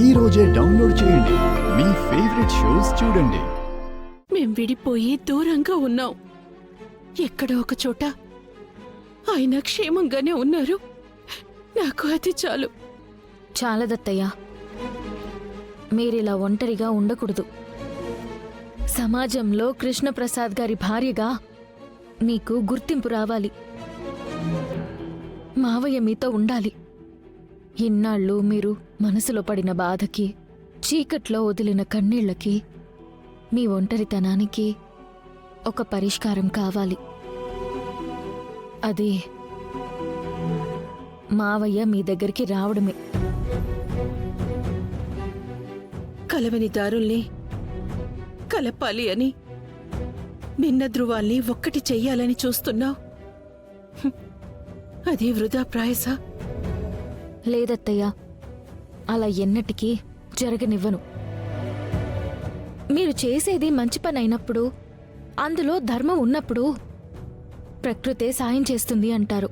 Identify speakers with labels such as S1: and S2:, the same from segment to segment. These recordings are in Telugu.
S1: ఈ రోజే డౌన్లోడ్ చేయండి. మీ ఫేవరెట్ షోస్ చూడండి.
S2: మేం విడిపోయి దూరంగా ఉన్నాం. ఎక్కడో ఒక చోట ఆయన క్షేమంగానే ఉన్నారు. నాకు అది చాలు.
S3: చాలదత్తయ్యా, మీరిలా ఒంటరిగా ఉండకూడదు. సమాజంలో కృష్ణప్రసాద్ గారి భార్యగా మీకు గుర్తింపు రావాలి. మావయ్య మీతో ఉండాలి. ఇన్నాళ్ళు మీరు మనసులో పడిన బాధకి, చీకట్లో వదిలిన కన్నీళ్లకి, మీ ఒంటరితనానికి ఒక పరిష్కారం కావాలి. అది మావయ్య మీ దగ్గరికి రావడమే.
S2: కలవని దారుల్ని కలపాలి అని, భిన్న ధృవాల్ని ఒక్కటి చెయ్యాలని చూస్తున్నావు. అది వృధా ప్రయాస.
S3: లేదత్తయ్యా, అలా ఎన్నటికీ జరగనివ్వను. మీరు చేసేది మంచి పని అయినప్పుడు, అందులో ధర్మం ఉన్నప్పుడు ప్రకృతే సాయం చేస్తుంది అంటారు.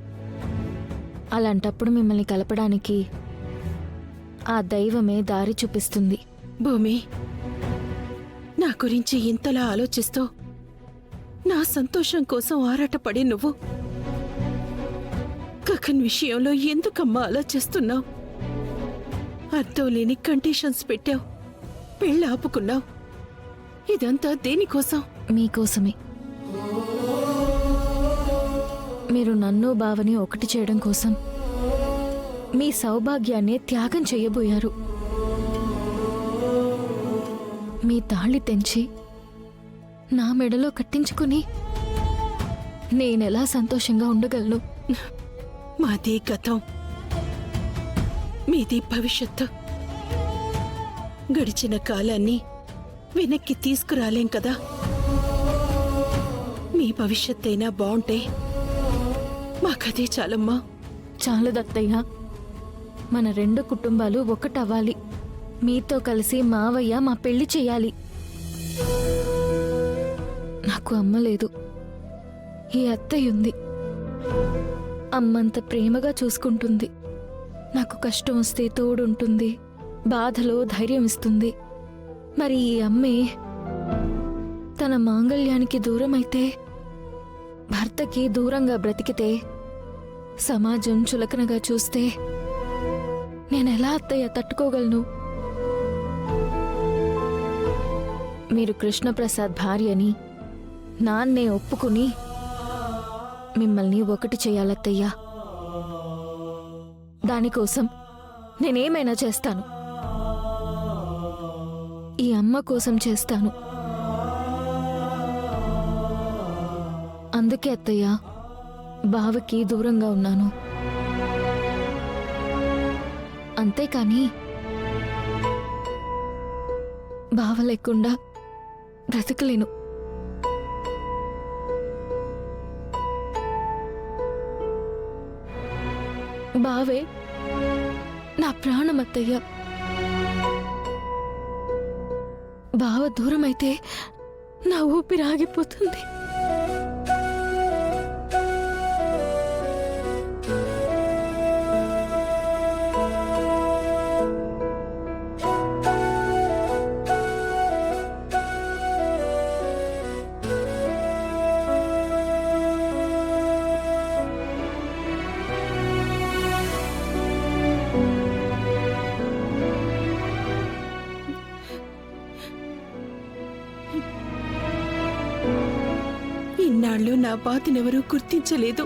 S3: అలాంటప్పుడు మిమ్మల్ని కలపడానికి ఆ దైవమే దారి చూపిస్తుంది.
S2: భూమి, నా గురించి ఇంతలా ఆలోచిస్తూ నా సంతోషం కోసం ఆరాటపడి నువ్వు గగన్ విషయంలో ఎందుకమ్మా అలా చేస్తున్నావు? అర్థం లేని కండిషన్స్ పెట్టావు, పెళ్ళి ఆపుకున్నావు. ఇదంతా దేనికోసం?
S3: మీకోసమే. మీరు నన్ను బావని ఒకటి చేయడం కోసం మీ సౌభాగ్యాన్ని త్యాగం చేయబోయారు. మీ తాళి తెంచి నా మెడలో కట్టించుకుని నేనెలా సంతోషంగా ఉండగలను?
S2: మాది గతం, మీది భవిష్యత్తు. గడిచిన కాలాన్ని వెనక్కి తీసుకురాలేం కదా. మీ భవిష్యత్తైనా బాగుంటే మాకదే చాలమ్మా.
S3: చాలదత్తయ్య, మన రెండు కుటుంబాలు ఒకటవ్వాలి. మీతో కలిసి మావయ్య మా పెళ్లి చెయ్యాలి. నాకు అమ్మ లేదు, ఈ అత్తయ్యుంది. అమ్మంత ప్రేమగా చూసుకుంటుంది. నాకు కష్టం వస్తే తోడుంటుంది, బాధలో ధైర్యం ఇస్తుంది. మరి ఈ అమ్మే తన మాంగళ్యానికి దూరమైతే, భర్తకి దూరంగా బ్రతికితే, సమాజం చులకనగా చూస్తే నేనెలా అత్తయ్య తట్టుకోగలను? మీరు కృష్ణప్రసాద్ భార్యని నాన్నే ఒప్పుకుని మిమ్మల్ని ఒకటి చేయాలత్తయ్యా. దానికోసం నేనేమైనా చేస్తాను. ఈ అమ్మ కోసం చేస్తాను. అందుకే అత్తయ్య బావకి దూరంగా ఉన్నాను. అంతేకాని బావ లేకుండా బ్రతకలేను. బావే నా ప్రాణం అత్తయ్య. బావ దూరమైతే నా ఊపిరి ఆగిపోతుంది.
S2: ఇన్నాళ్ళు నా బాధనెవరూ గుర్తించలేదు.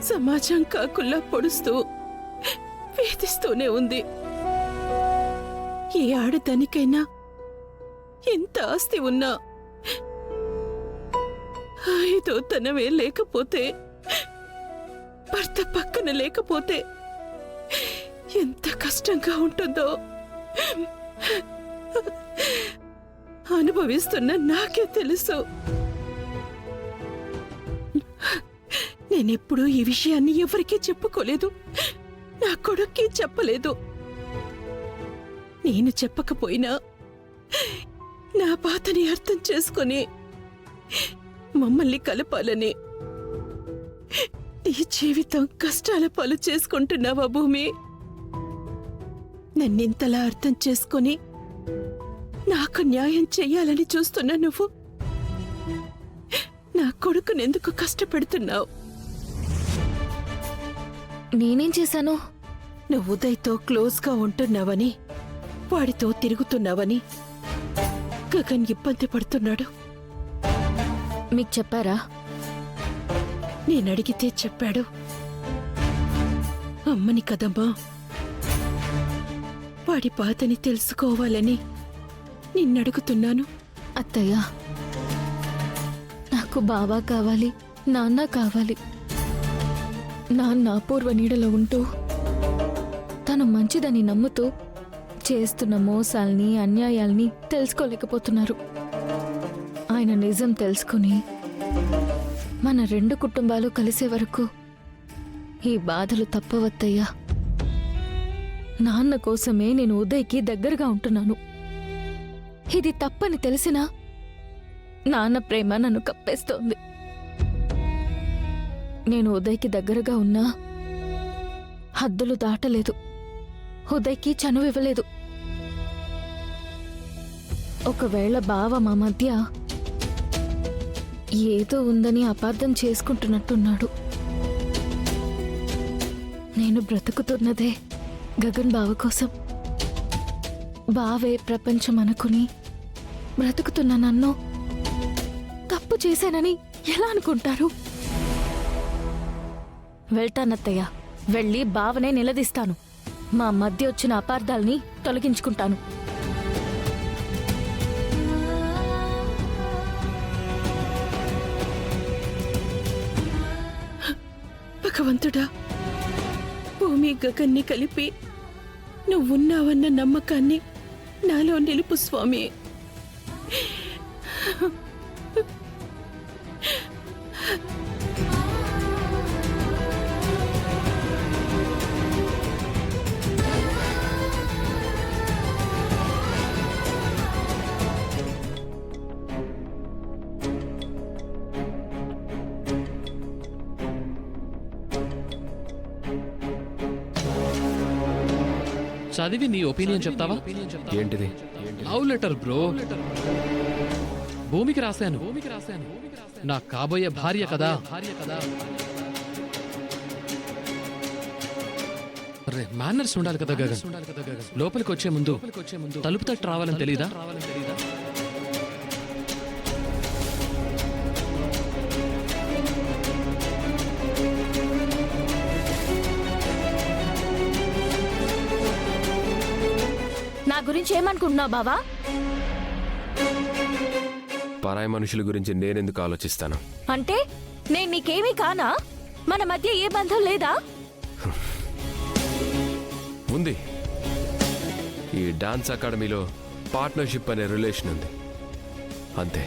S2: సమాజం కాకుల్లా పొడుస్తూ వేధిస్తూనే ఉంది. ఏ ఆడదానికైనా ఎంత ఆస్తి ఉన్నా ఏదో తనమే లేకపోతే, భర్త పక్కన లేకపోతే ఎంత కష్టంగా ఉంటుందో అనుభవిస్తున్న నాకే తెలుసు. నేనెప్పుడూ ఈ విషయాన్ని ఎవరికీ చెప్పుకోలేదు. నా కొడుక్కి చెప్పలేదు. నేను చెప్పకపోయినా నా బాధని అర్థం చేసుకుని మమ్మల్ని కలపాలని నీ జీవితం కష్టాల పాలు చేసుకుంటున్నావా భూమి? నన్నింతలా అర్థం చేసుకొని నాకు న్యాయం చెయ్యాలని చూస్తున్నా నువ్వు నా కొడుకునెందుకు కష్టపెడుతున్నావు?
S3: నేనేం చేశాను?
S2: నువ్వు ఉదయ్తో క్లోజ్గా ఉంటున్నావని, వాడితో తిరుగుతున్నావని గగన్ ఇబ్బంది పడుతున్నాడు.
S3: మీకు చెప్పారా?
S2: నేనడిగితే చెప్పాడు. అమ్మని కదమ్మా, వాడి బాధని తెలుసుకోవాలని నిన్నడుగుతున్నాను.
S3: అత్తయ్య, నాకు బావ కావాలి, నాన్న కావాలి. నాన్న అపూర్వ నీడలో ఉంటూ తను మంచిదని నమ్ముతూ చేస్తున్న మోసాల్ని, అన్యాయాల్ని తెలుసుకోలేకపోతున్నారు. ఆయన నిజం తెలుసుకుని మన రెండు కుటుంబాలు కలిసే వరకు ఈ బాధలు తప్పవత్తయ్యా. నాన్న కోసమే నేను ఉదయ్కి దగ్గరగా ఉంటున్నాను. ఇది తప్పని తెలిసినా నాన్న ప్రేమ నన్ను కప్పేస్తోంది. నేను ఉదయ్కి దగ్గరగా ఉన్నా హద్దులు దాటలేదు, ఉదయ్కి చనువివ్వలేదు. ఒకవేళ బావ మా మధ్య ఏదో ఉందని అపార్థం చేసుకుంటున్నట్టున్నాడు. నేను బ్రతుకుతున్నదే గగన్ బావ కోసం. బావే ప్రపంచం అనుకుని బ్రతుకుతున్న నన్ను తప్పు చేశానని ఎలా అనుకుంటారు? వెళ్తానత్తయ్య, వెళ్ళి బావనే నిలదీస్తాను. మా మధ్య వచ్చిన అపార్థాల్ని తొలగించుకుంటాను.
S2: భగవంతుడా, భూమి గగన్ని కలిపి నువ్వున్నావన్న నమ్మకాన్ని నాలో నిలుపు స్వామి.
S4: చదివి నీ ఒపీనియన్ చెప్తావా?
S1: ఏంటిది?
S4: Love letter bro. భూమికి రాశాను. నా కాబోయే భార్య కదా. రే, మేనర్స్ ఉండాలి కదా గగన్. లోపలికి వచ్చే ముందు తలుపు తట్టు రావాలని తెలీదా?
S3: నా గురించి ఏమనుకుంటున్నావు బావా?
S5: పరాయి మనుషుల గురించి నేనెందుకు ఆలోచిస్తాను?
S3: అంటే నేను నీకేమీ కానా? మన మధ్య ఏ బంధం లేదా?
S5: ఉంది. ఈ డాన్స్ అకాడమీలో పార్ట్నర్షిప్ అనే రిలేషన్ ఉంది, అంతే.